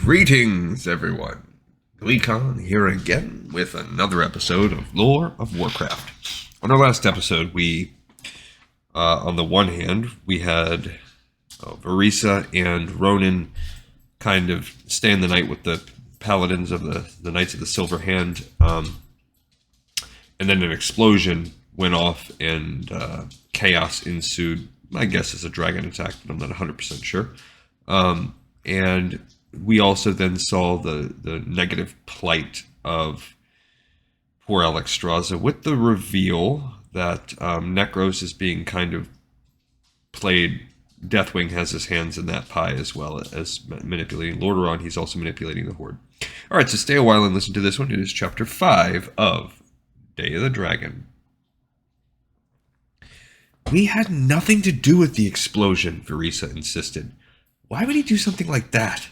Greetings, everyone. Gleekon here again with another episode of Lore of Warcraft. On our last episode, we, on the one hand, we had Varisa and Rhonin kind of stay in the night with the paladins of the Knights of the Silver Hand, and then an explosion went off and chaos ensued. My guess is a dragon attack, but I'm not 100% sure. And we also then saw the negative plight of poor Alexstrasza with the reveal that Necros is being kind of played. Deathwing has his hands in that pie as well as manipulating Lordaeron. He's also manipulating the Horde. All right, so stay a while and listen to this one. It is Chapter 5 of Day of the Dragon. We had nothing to do with the explosion, Varisa insisted. Why would he do something like that?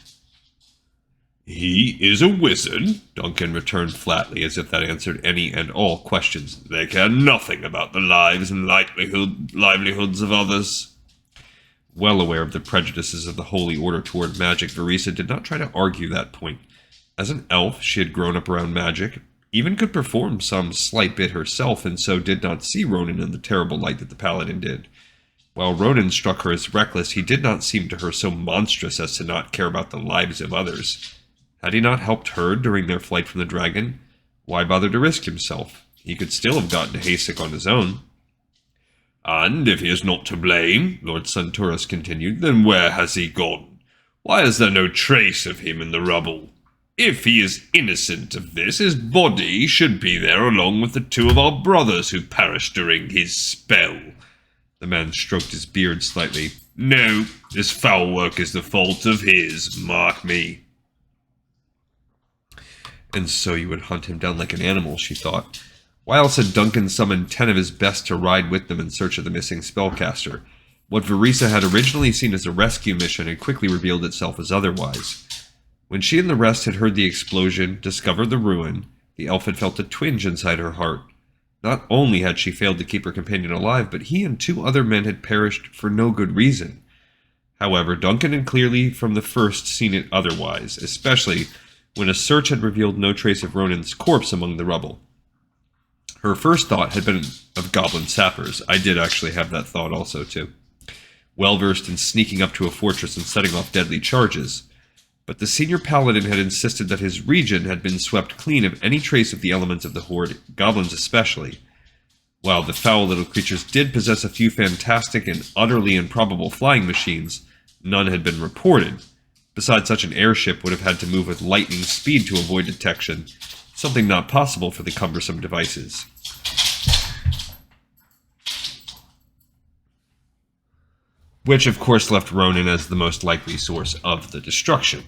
He is a wizard, Duncan returned flatly, as if that answered any and all questions. They care nothing about the lives and livelihoods of others. Well aware of the prejudices of the Holy Order toward magic, Varisa did not try to argue that point. As an elf, she had grown up around magic, even could perform some slight bit herself, and so did not see Rhonin in the terrible light that the paladin did. While Rhonin struck her as reckless, he did not seem to her so monstrous as to not care about the lives of others. Had he not helped her during their flight from the dragon? Why bother to risk himself? He could still have gotten to Hasek on his own. And if he is not to blame, Lord Centaurus continued, then where has he gone? Why is there no trace of him in the rubble? If he is innocent of this, his body should be there along with the two of our brothers who perished during his spell. The man stroked his beard slightly. No, this foul work is the fault of his, mark me. And so you would hunt him down like an animal, she thought. Why else had Duncan summoned 10 of his best to ride with them in search of the missing spellcaster? What Varisa had originally seen as a rescue mission had quickly revealed itself as otherwise. When she and the rest had heard the explosion, discovered the ruin, the elf had felt a twinge inside her heart. Not only had she failed to keep her companion alive, but he and 2 other men had perished for no good reason. However, Duncan had clearly from the first seen it otherwise, especially when a search had revealed no trace of Rhonin's corpse among the rubble. Her first thought had been of goblin sappers. I did actually have that thought also, too. Well-versed in sneaking up to a fortress and setting off deadly charges. But the senior paladin had insisted that his region had been swept clean of any trace of the elements of the Horde, goblins especially. While the foul little creatures did possess a few fantastic and utterly improbable flying machines, none had been reported. Besides, such an airship would have had to move with lightning speed to avoid detection, something not possible for the cumbersome devices. Which, of course, left Rhonin as the most likely source of the destruction.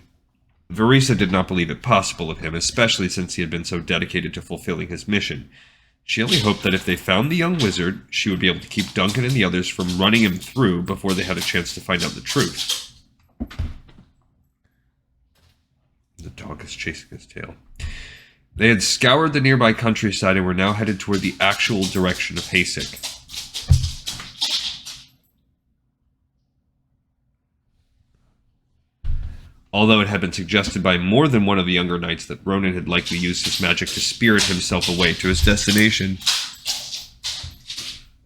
Varisa did not believe it possible of him, especially since he had been so dedicated to fulfilling his mission. She only hoped that if they found the young wizard, she would be able to keep Duncan and the others from running him through before they had a chance to find out the truth. The dog is chasing his tail. They had scoured the nearby countryside and were now headed toward the actual direction of Hasek. Although it had been suggested by more than one of the younger knights that Rhonin had likely used his magic to spirit himself away to his destination,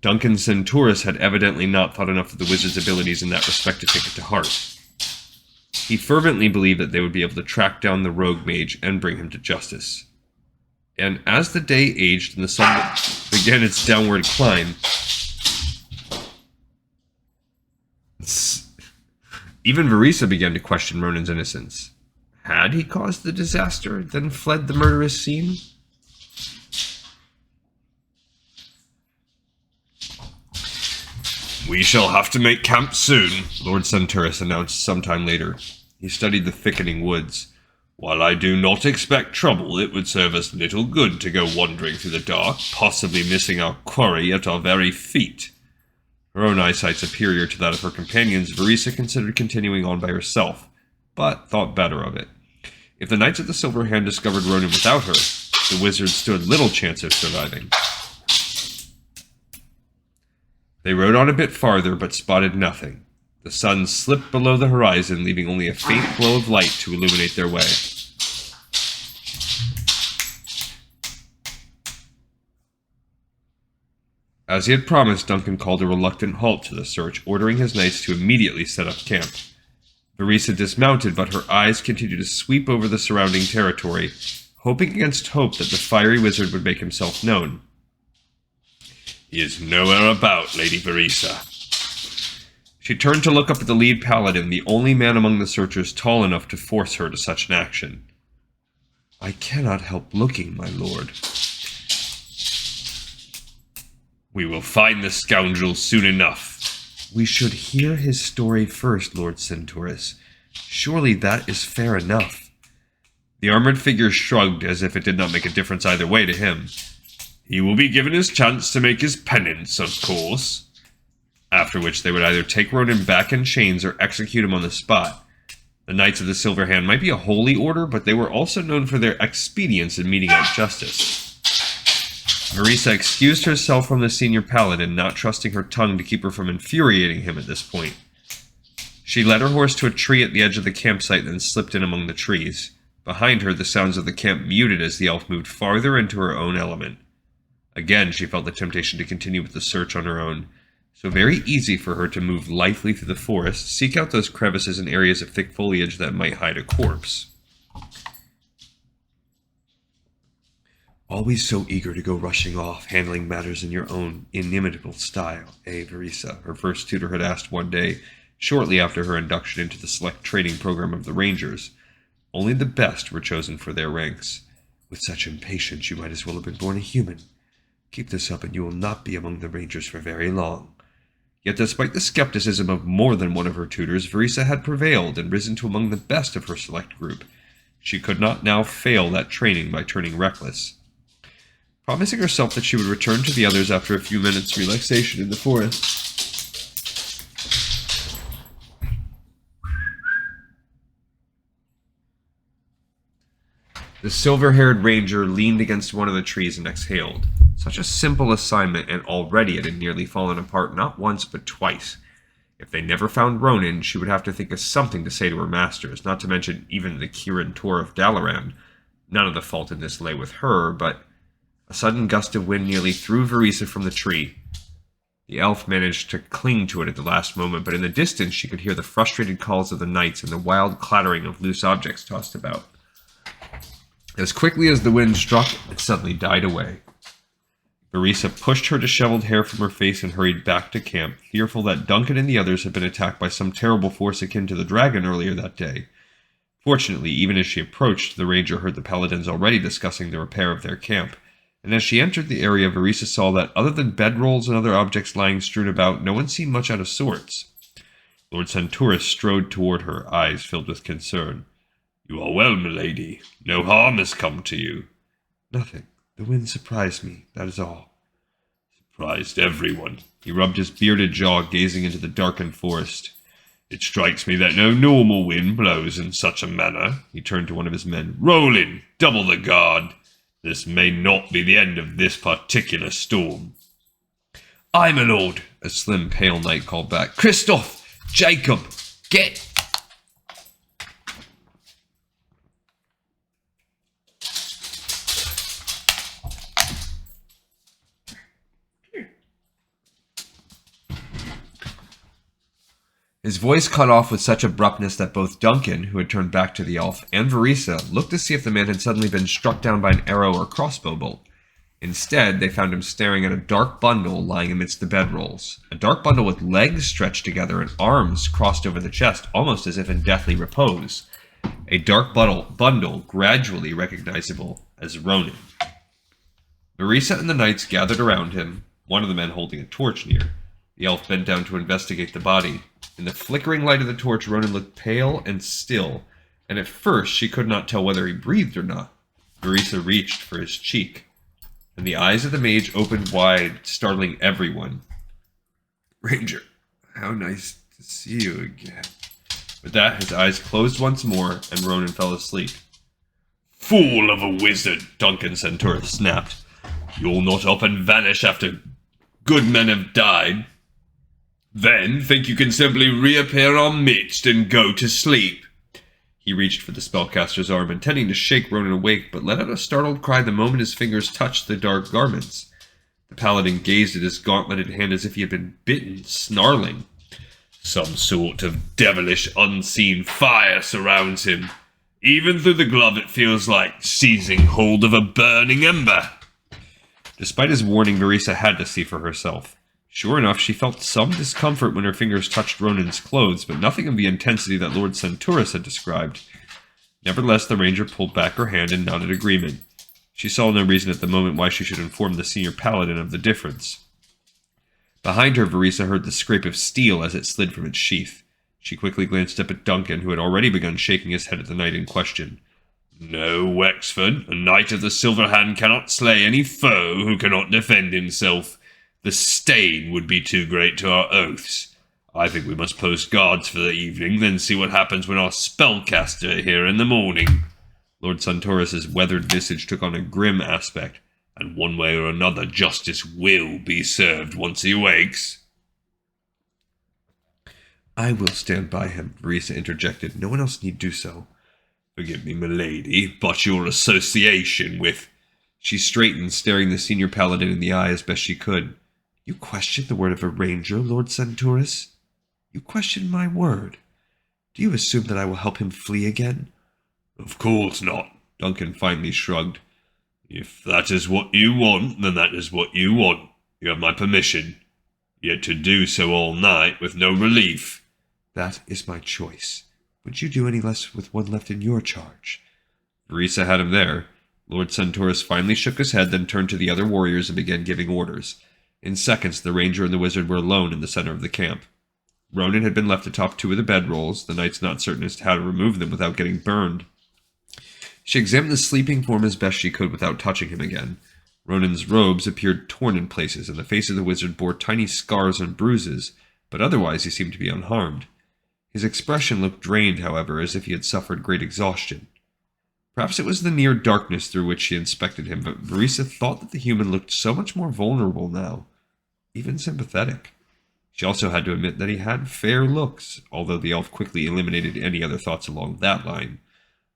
Duncan Centaurus had evidently not thought enough of the wizard's abilities in that respect to take it to heart. He fervently believed that they would be able to track down the rogue mage and bring him to justice. And as the day aged and the sun began its downward climb, even Varisa began to question Rhonin's innocence. Had he caused the disaster, then fled the murderous scene? We shall have to make camp soon, Lord Centaurus announced sometime later. He studied the thickening woods. While I do not expect trouble, it would serve us little good to go wandering through the dark, possibly missing our quarry at our very feet. Her own eyesight superior to that of her companions, Varisa considered continuing on by herself, but thought better of it. If the Knights of the Silver Hand discovered Rhonin without her, the wizard stood little chance of surviving. They rode on a bit farther, but spotted nothing. The sun slipped below the horizon, leaving only a faint glow of light to illuminate their way. As he had promised, Duncan called a reluctant halt to the search, ordering his knights to immediately set up camp. Verisa dismounted, but her eyes continued to sweep over the surrounding territory, hoping against hope that the fiery wizard would make himself known. "He is nowhere about, Lady Verisa." She turned to look up at the lead paladin, the only man among the searchers tall enough to force her to such an action. "I cannot help looking, my lord." "We will find the scoundrel soon enough." "We should hear his story first, Lord Centaurus. Surely that is fair enough." The armored figure shrugged, as if it did not make a difference either way to him. "He will be given his chance to make his penance, of course." After which they would either take Rhonin back in chains or execute him on the spot. The Knights of the Silver Hand might be a holy order, but they were also known for their expedience in meting out justice. Verisa excused herself from the senior paladin, not trusting her tongue to keep her from infuriating him at this point. She led her horse to a tree at the edge of the campsite, then slipped in among the trees. Behind her, the sounds of the camp muted as the elf moved farther into her own element. Again, she felt the temptation to continue with the search on her own. So very easy for her to move lithely through the forest, seek out those crevices and areas of thick foliage that might hide a corpse. "Always so eager to go rushing off, handling matters in your own inimitable style, Verisa?" her first tutor had asked one day, shortly after her induction into the select training program of the Rangers. Only the best were chosen for their ranks. "With such impatience, you might as well have been born a human. Keep this up and you will not be among the Rangers for very long." Yet despite the skepticism of more than one of her tutors, Verisa had prevailed and risen to among the best of her select group. She could not now fail that training by turning reckless. Promising herself that she would return to the others after a few minutes' relaxation in the forest. The silver-haired ranger leaned against one of the trees and exhaled. Such a simple assignment, and already it had nearly fallen apart not once but twice. If they never found Rhonin, she would have to think of something to say to her masters, not to mention even the Kirin Tor of Dalaran. None of the fault in this lay with her, but a sudden gust of wind nearly threw Verisa from the tree. The elf managed to cling to it at the last moment, but in the distance she could hear the frustrated calls of the knights and the wild clattering of loose objects tossed about. As quickly as the wind struck, it suddenly died away. Verisa pushed her disheveled hair from her face and hurried back to camp, fearful that Duncan and the others had been attacked by some terrible force akin to the dragon earlier that day. Fortunately, even as she approached, the ranger heard the paladins already discussing the repair of their camp, and as she entered the area, Verisa saw that, other than bedrolls and other objects lying strewn about, no one seemed much out of sorts. Lord Centaurus strode toward her, eyes filled with concern. "You are well, milady. No harm has come to you." "Nothing. The wind surprised me, that is all." "Surprised everyone." He rubbed his bearded jaw, gazing into the darkened forest. "It strikes me that no normal wind blows in such a manner." He turned to one of his men. "Rhonin, double the guard. This may not be the end of this particular storm." "Aye, my lord," a slim, pale knight called back. "Christoph! Jacob! Get!" His voice cut off with such abruptness that both Duncan, who had turned back to the elf, and Verisa looked to see if the man had suddenly been struck down by an arrow or crossbow bolt. Instead, they found him staring at a dark bundle lying amidst the bedrolls. A dark bundle with legs stretched together and arms crossed over the chest, almost as if in deathly repose. A dark bundle gradually recognizable as Rhonin. Verisa and the knights gathered around him, one of the men holding a torch near. The elf bent down to investigate the body. In the flickering light of the torch, Rhonin looked pale and still, and at first she could not tell whether he breathed or not. Verisa reached for his cheek, and the eyes of the mage opened wide, startling everyone. "Ranger, how nice to see you again." With that, his eyes closed once more, and Rhonin fell asleep. "Fool of a wizard," Duncan Centaurus snapped. "You'll not up and vanish after good men have died." Then think you can simply reappear in our midst and go to sleep. He reached for the spellcaster's arm, intending to shake Rhonin awake, but let out a startled cry the moment his fingers touched the dark garments. The paladin gazed at his gauntleted hand as if he had been bitten, snarling. Some sort of devilish unseen fire surrounds him. Even through the glove it feels like seizing hold of a burning ember. Despite his warning, Verisa had to see for herself. Sure enough, she felt some discomfort when her fingers touched Rhonin's clothes, but nothing of the intensity that Lord Centaurus had described. Nevertheless, the ranger pulled back her hand and nodded agreement. She saw no reason at the moment why she should inform the senior paladin of the difference. Behind her, Verisa heard the scrape of steel as it slid from its sheath. She quickly glanced up at Duncan, who had already begun shaking his head at the knight in question. No, Wexford, a knight of the Silver Hand cannot slay any foe who cannot defend himself. The stain would be too great to our oaths. I think we must post guards for the evening, then see what happens when our spellcaster are here in the morning. Lord Centaurus's weathered visage took on a grim aspect, and one way or another justice will be served once he awakes. I will stand by him, Verisa interjected. No one else need do so. Forgive me, milady, but your association with... She straightened, staring the senior paladin in the eye as best she could. You question the word of a ranger, Lord Centaurus? You question my word. Do you assume that I will help him flee again? Of course not, Duncan finally shrugged. If that is what you want, then that is what you want. You have my permission. Yet to do so all night with no relief. That is my choice. Would you do any less with one left in your charge? Verisa had him there. Lord Centaurus finally shook his head, then turned to the other warriors and began giving orders. In seconds, the ranger and the wizard were alone in the center of the camp. Rhonin had been left atop two of the bedrolls, the knights not certain as to how to remove them without getting burned. She examined the sleeping form as best she could without touching him again. Rhonin's robes appeared torn in places, and the face of the wizard bore tiny scars and bruises, but otherwise he seemed to be unharmed. His expression looked drained, however, as if he had suffered great exhaustion. Perhaps it was the near darkness through which she inspected him, but Verisa thought that the human looked so much more vulnerable now, even sympathetic. She also had to admit that he had fair looks, although the elf quickly eliminated any other thoughts along that line.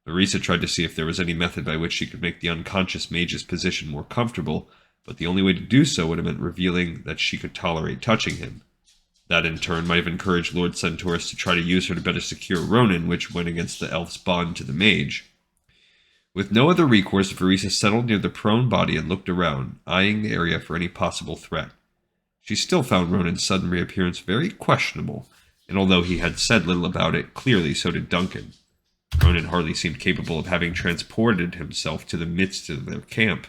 Verisa tried to see if there was any method by which she could make the unconscious mage's position more comfortable, but the only way to do so would have meant revealing that she could tolerate touching him. That in turn might have encouraged Lord Centaurus to try to use her to better secure Rhonin, which went against the elf's bond to the mage. With no other recourse, Verisa settled near the prone body and looked around, eyeing the area for any possible threat. She still found Rhonin's sudden reappearance very questionable, and although he had said little about it, clearly so did Duncan. Rhonin hardly seemed capable of having transported himself to the midst of their camp.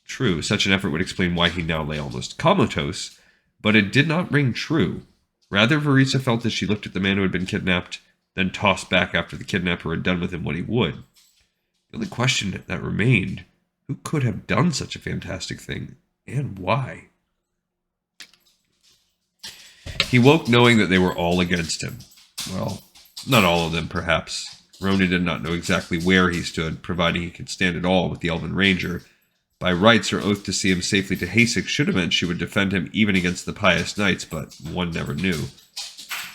True, such an effort would explain why he now lay almost comatose, but it did not ring true. Rather, Verisa felt as she looked at the man who had been kidnapped, then tossed back after the kidnapper had done with him what he would. The only question that remained, who could have done such a fantastic thing, and why? He woke knowing that they were all against him. Well, not all of them, perhaps. Rhonin did not know exactly where he stood, providing he could stand at all with the Elven Ranger. By rights, her oath to see him safely to Hasek should have meant she would defend him even against the pious knights, but one never knew.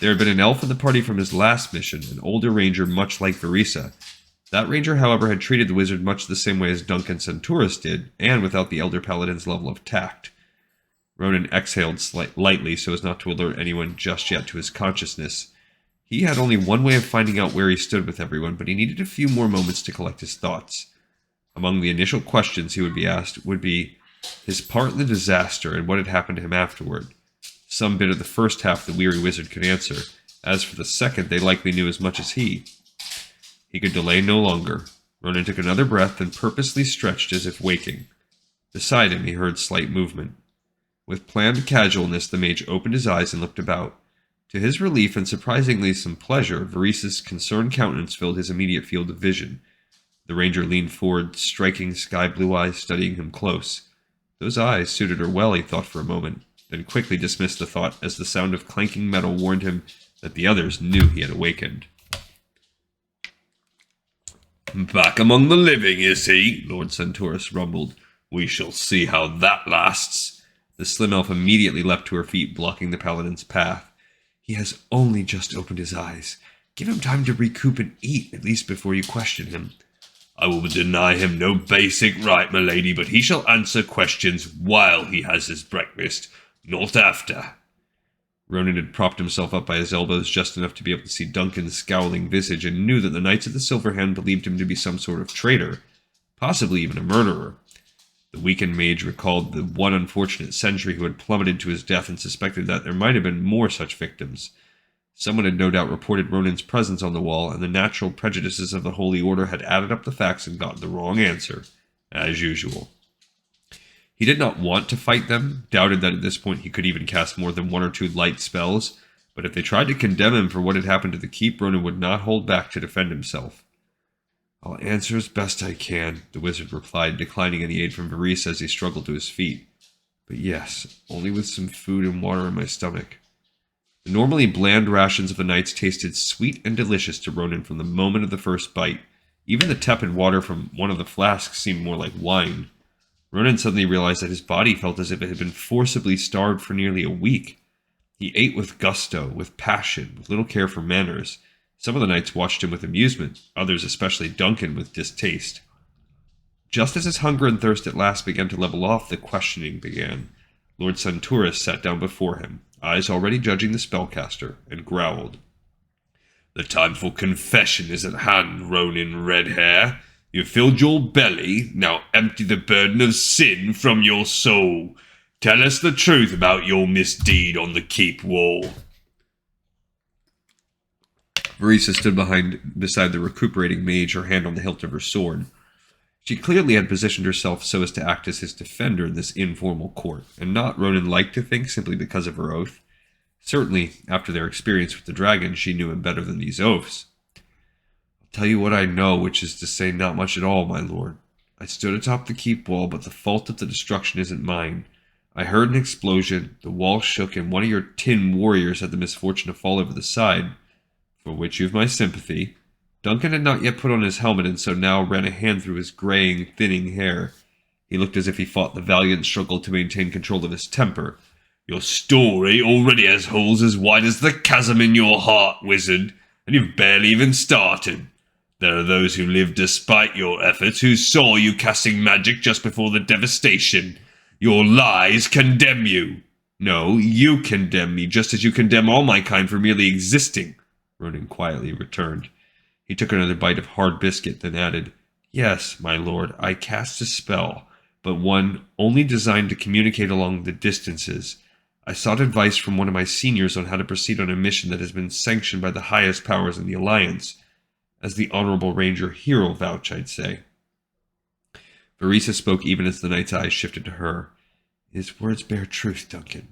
There had been an elf in the party from his last mission, an older ranger much like Verisa. That ranger, however, had treated the wizard much the same way as Duncan Centaurus did, and without the elder paladin's level of tact. Rhonin exhaled lightly so as not to alert anyone just yet to his consciousness. He had only one way of finding out where he stood with everyone, but he needed a few more moments to collect his thoughts. Among the initial questions he would be asked would be his part in the disaster and what had happened to him afterward. Some bit of the first half the weary wizard could answer. As for the second, they likely knew as much as he. He could delay no longer. Rhonin took another breath and purposely stretched as if waking. Beside him he heard slight movement. With planned casualness, the mage opened his eyes and looked about. To his relief and surprisingly some pleasure, Verisa's concerned countenance filled his immediate field of vision. The ranger leaned forward, striking sky-blue eyes studying him close. Those eyes suited her well, he thought for a moment, then quickly dismissed the thought as the sound of clanking metal warned him that the others knew he had awakened. "Back among the living, is he?" Lord Centaurus rumbled. "We shall see how that lasts." The slim elf immediately leapt to her feet, blocking the paladin's path. He has only just opened his eyes. Give him time to recoup and eat, at least before you question him. I will deny him no basic right, my lady, but he shall answer questions while he has his breakfast, not after. Rhonin had propped himself up by his elbows just enough to be able to see Duncan's scowling visage, and knew that the Knights of the Silver Hand believed him to be some sort of traitor, possibly even a murderer. The weakened mage recalled the one unfortunate sentry who had plummeted to his death and suspected that there might have been more such victims. Someone had no doubt reported Rhonin's presence on the wall, and the natural prejudices of the Holy Order had added up the facts and gotten the wrong answer, as usual. He did not want to fight them, doubted that at this point he could even cast more than one or two light spells, but if they tried to condemn him for what had happened to the keep, Rhonin would not hold back to defend himself. I'll answer as best I can, the wizard replied, declining any aid from Varese as he struggled to his feet. But yes, only with some food and water in my stomach. The normally bland rations of the knights tasted sweet and delicious to Rhonin from the moment of the first bite. Even the tepid water from one of the flasks seemed more like wine. Rhonin suddenly realized that his body felt as if it had been forcibly starved for nearly a week. He ate with gusto, with passion, with little care for manners. Some of the knights watched him with amusement, others, especially Duncan, with distaste. Just as his hunger and thirst at last began to level off, the questioning began. Lord Centurus sat down before him, eyes already judging the spellcaster, and growled. The time for confession is at hand, Rhonin Redhair. You've filled your belly, now empty the burden of sin from your soul. Tell us the truth about your misdeed on the keep wall. Varese stood beside the recuperating mage, her hand on the hilt of her sword. She clearly had positioned herself so as to act as his defender in this informal court, and not, Rhonin liked to think, simply because of her oath. Certainly, after their experience with the dragon, she knew him better than these oaths. I'll tell you what I know, which is to say not much at all, my lord. I stood atop the keep wall, but the fault of the destruction isn't mine. I heard an explosion, the wall shook, and one of your tin warriors had the misfortune to fall over the side, for which you have my sympathy. Duncan had not yet put on his helmet, and so now ran a hand through his graying, thinning hair. He looked as if he fought the valiant struggle to maintain control of his temper. Your story already has holes as wide as the chasm in your heart, wizard, and you've barely even started. There are those who lived despite your efforts, who saw you casting magic just before the devastation. Your lies condemn you. No, you condemn me, just as you condemn all my kind for merely existing, Rhonin quietly returned. He took another bite of hard biscuit, then added, Yes, my lord, I cast a spell, but one only designed to communicate along the distances. I sought advice from one of my seniors on how to proceed on a mission that has been sanctioned by the highest powers in the Alliance. As the Honorable Ranger hero vouch, I'd say. Varese spoke even as the knight's eyes shifted to her. His words bear truth, Duncan.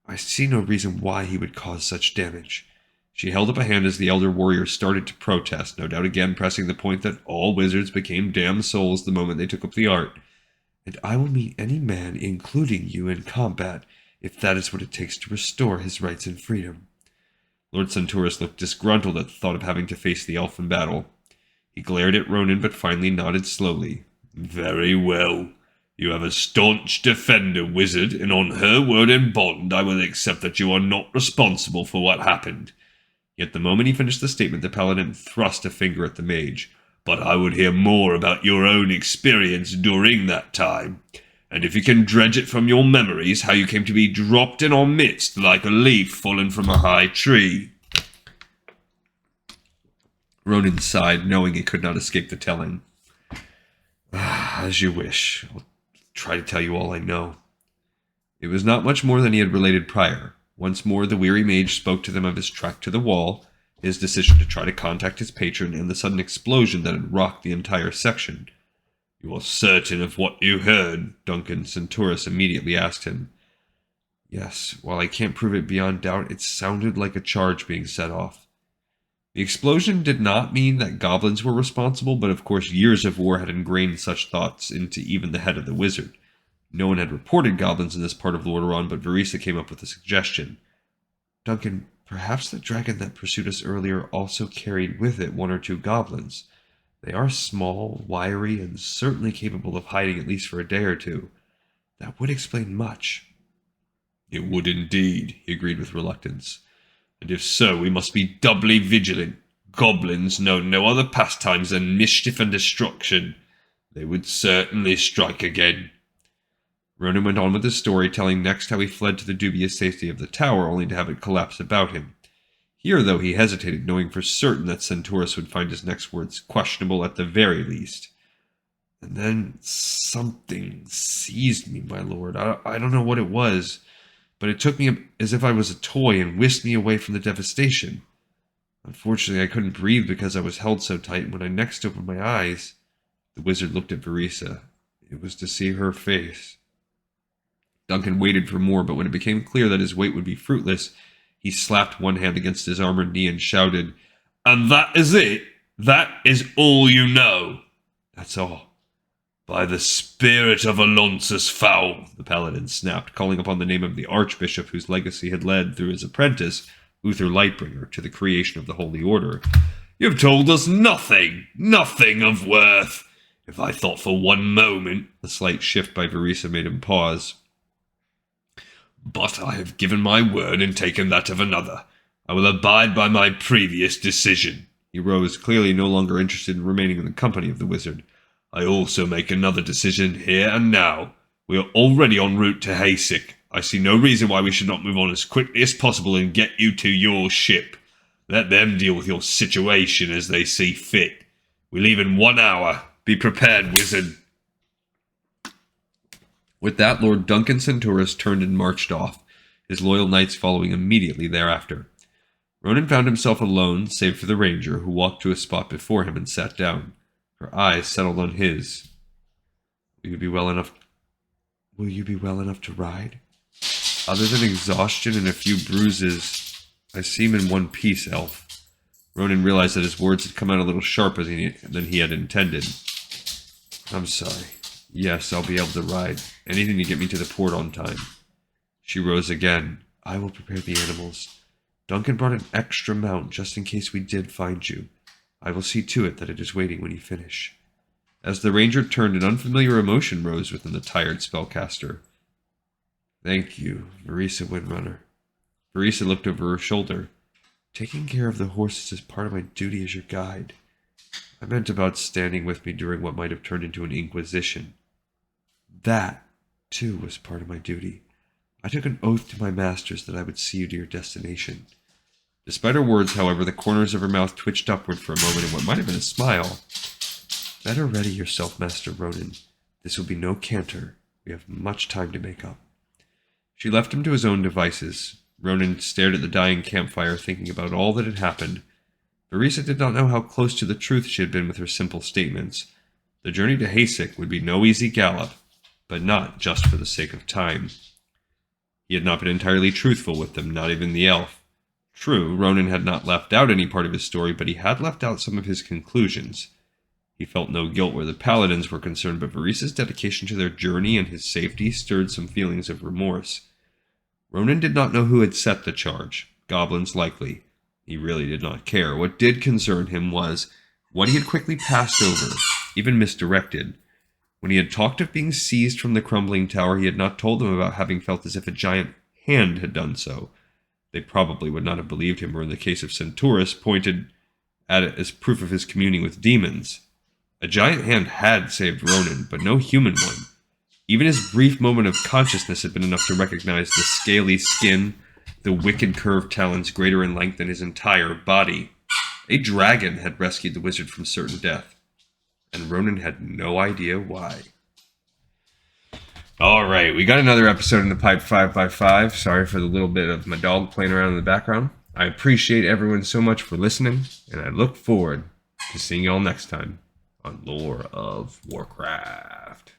I see no reason why he would cause such damage. She held up a hand as the elder warrior started to protest, no doubt again pressing the point that all wizards became damned souls the moment they took up the art. And I will meet any man, including you, in combat, if that is what it takes to restore his rights and freedom. Lord Centurus looked disgruntled at the thought of having to face the elf in battle. He glared at Rhonin, but finally nodded slowly. Very well. You have a staunch defender, wizard, and on her word and bond I will accept that you are not responsible for what happened. Yet the moment he finished the statement, the paladin thrust a finger at the mage. But I would hear more about your own experience during that time. And if you can dredge it from your memories, how you came to be dropped in our midst like a leaf fallen from a high tree. Rhonin sighed, knowing it could not escape the telling. As you wish. I'll try to tell you all I know. It was not much more than he had related prior. Once more, the weary mage spoke to them of his trek to the wall, his decision to try to contact his patron, and the sudden explosion that had rocked the entire section. You are certain of what you heard? Duncan Centurus immediately asked him. Yes, while I can't prove it beyond doubt, it sounded like a charge being set off. The explosion did not mean that goblins were responsible, but of course years of war had ingrained such thoughts into even the head of the wizard. No one had reported goblins in this part of Lordaeron, but Varese came up with a suggestion. Duncan, perhaps the dragon that pursued us earlier also carried with it one or two goblins. They are small, wiry, and certainly capable of hiding at least for a day or two. That would explain much. It would indeed, he agreed with reluctance. And if so, we must be doubly vigilant. Goblins know no other pastimes than mischief and destruction. They would certainly strike again. Rhonin went on with his story, telling next how he fled to the dubious safety of the tower, only to have it collapse about him. Here, though, he hesitated, knowing for certain that Centaurus would find his next words questionable at the very least. And then something seized me, my lord. I don't know what it was, but it took me as if I was a toy and whisked me away from the devastation. Unfortunately, I couldn't breathe because I was held so tight, and when I next opened my eyes, the wizard looked at Verisa. It was to see her face. Duncan waited for more, but when it became clear that his wait would be fruitless, he slapped one hand against his armored knee and shouted, "And that is it? That is all you know?" "That's all." "By the spirit of Alonsus Fowl," the paladin snapped, calling upon the name of the archbishop whose legacy had led, through his apprentice, Uther Lightbringer, to the creation of the Holy Order. "You have told us nothing of worth. If I thought for one moment—" A slight shift by Verisa made him pause. "But I have given my word and taken that of another. I will abide by my previous decision." He rose, clearly no longer interested in remaining in the company of the wizard. "I also make another decision here and now. We are already en route to Hasek. I see no reason why we should not move on as quickly as possible and get you to your ship. Let them deal with your situation as they see fit. We leave in 1 hour. Be prepared, wizard." With that, Lord Duncan Centaurus turned and marched off, his loyal knights following immediately thereafter. Rhonin found himself alone, save for the ranger, who walked to a spot before him and sat down. Her eyes settled on his. Will you be well enough to ride? Other than exhaustion and a few bruises, I seem in one piece, elf. Rhonin realized that his words had come out a little sharper than he had intended. I'm sorry. Yes, I'll be able to ride. Anything to get me to the port on time. She rose again. I will prepare the animals. Duncan brought an extra mount just in case we did find you. I will see to it that it is waiting when you finish. As the ranger turned, an unfamiliar emotion rose within the tired spellcaster. Thank you, Verisa Windrunner. Verisa looked over her shoulder. Taking care of the horses is part of my duty as your guide. I meant about standing with me during what might have turned into an inquisition. That, too, was part of my duty. I took an oath to my masters that I would see you to your destination. Despite her words, however, the corners of her mouth twitched upward for a moment in what might have been a smile. Better ready yourself, Master Rhonin. This will be no canter. We have much time to make up. She left him to his own devices. Rhonin stared at the dying campfire, thinking about all that had happened. Verisa did not know how close to the truth she had been with her simple statements. The journey to Hasek would be no easy gallop, but not just for the sake of time. He had not been entirely truthful with them, not even the elf. True, Rhonin had not left out any part of his story, but he had left out some of his conclusions. He felt no guilt where the paladins were concerned, but Verisa's dedication to their journey and his safety stirred some feelings of remorse. Rhonin did not know who had set the charge. Goblins likely. He really did not care. What did concern him was what he had quickly passed over, even misdirected. When he had talked of being seized from the crumbling tower, he had not told them about having felt as if a giant hand had done so. They probably would not have believed him, or in the case of Centaurus, pointed at it as proof of his communing with demons. A giant hand had saved Rhonin, but no human one. Even his brief moment of consciousness had been enough to recognize the scaly skin, the wicked curved talons greater in length than his entire body. A dragon had rescued the wizard from certain death, and Rhonin had no idea why. Alright, we got another episode in the pipe 5x5. Sorry for the little bit of my dog playing around in the background. I appreciate everyone so much for listening, and I look forward to seeing you all next time on Lore of Warcraft.